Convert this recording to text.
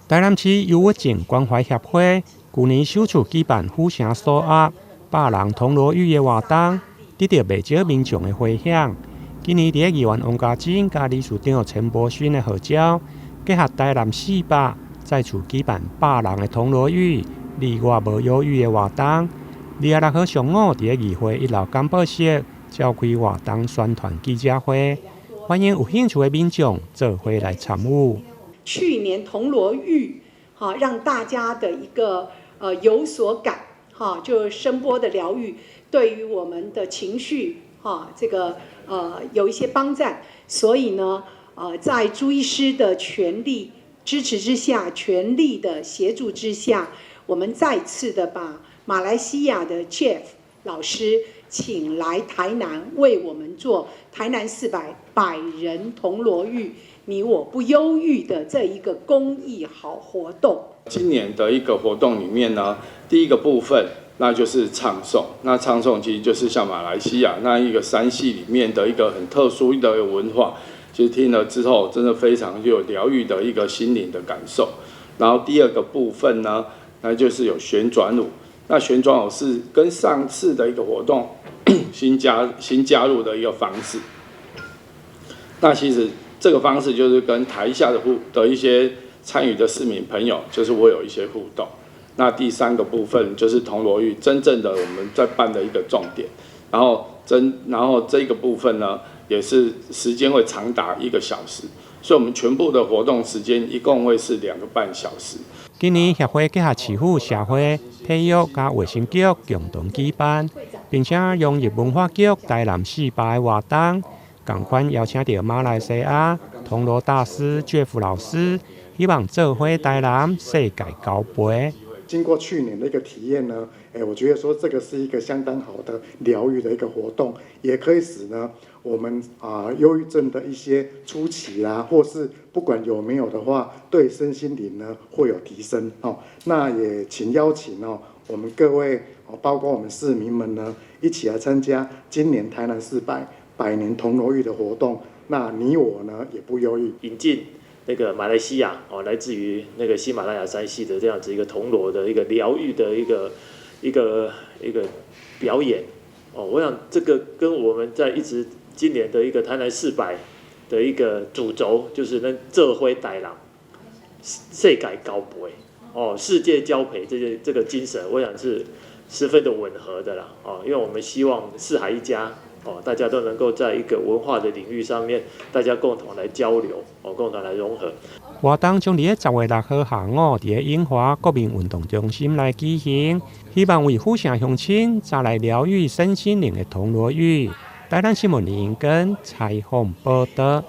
台南市忧郁症关怀协会去年首次举办府城锁压百人铜锣浴的活动，得到不少民众的回响。今年伫议员王家珍甲理事长陈柏勋的号召，结合台南400再次举办百人的铜锣浴，里外无忧郁的活动。2月6号上午伫议会1楼简报室召开活动宣传记者会，欢迎有兴趣的民众做伙来参与。去年铜锣浴，让大家的一个有所感，就声波的疗愈，对于我们的情绪，这个有一些帮赞。所以呢，在朱医师的全力支持之下，全力的协助之下，我们再次的把马来西亚的 Jeff 老师请来台南，为我们做台南400人铜锣浴，你我不忧郁的这一个公益好活动。今年的一个活动里面呢，第一个部分那就是唱诵。那唱诵其实就是像马来西亚那一个山系里面的一个很特殊的文化，其实听了之后真的非常有疗愈的一个心灵的感受。然后第二个部分呢，那就是有旋转舞。那旋转舞是跟上次的一个活动新加入的一个方式。那其实这个方式就是跟台下的一些参与的市民朋友，就是我有一些互动。那第三个部分就是铜锣浴真正的我们在办的一个重点，然后这个部分呢，也是时间会长达1个小时，所以我们全部的活动时间一共会是2个半小时。今年协会结合市府、社会、体育加卫生局共同举办，并且融入文化局台南400的活动，同款邀请到马来西亚铜锣大师 Jeff 老师，希望做伙台南世界交杯。经过去年的一个体验呢，我觉得说这个是一个相当好的疗愈的一个活动，也可以使呢我们忧郁症的一些初期啦，或是不管有没有的话，对身心灵呢会有提升哦。那也请邀请我们各位包括我们市民们呢，一起来参加今年台南400年铜锣浴的活动。那你我呢也不忧郁，引进那个马来西亚来自于那个喜马拉雅山系的这样子一个铜锣的一个疗愈的一个表演我想这个跟我们在一直今年的一个台南400的一个主轴，就是那做伙台南世界交杯世界交陪这个精神，我想是十分的吻合的啦因为我们希望四海一家。大家都能够在一个文化的领域上面，大家共同来交流，共同来融合。活动将伫10月6号下午伫永华国民运动中心来举行，希望为府城乡亲带来疗愈身心灵的铜锣浴。台南新闻林跟采访报道。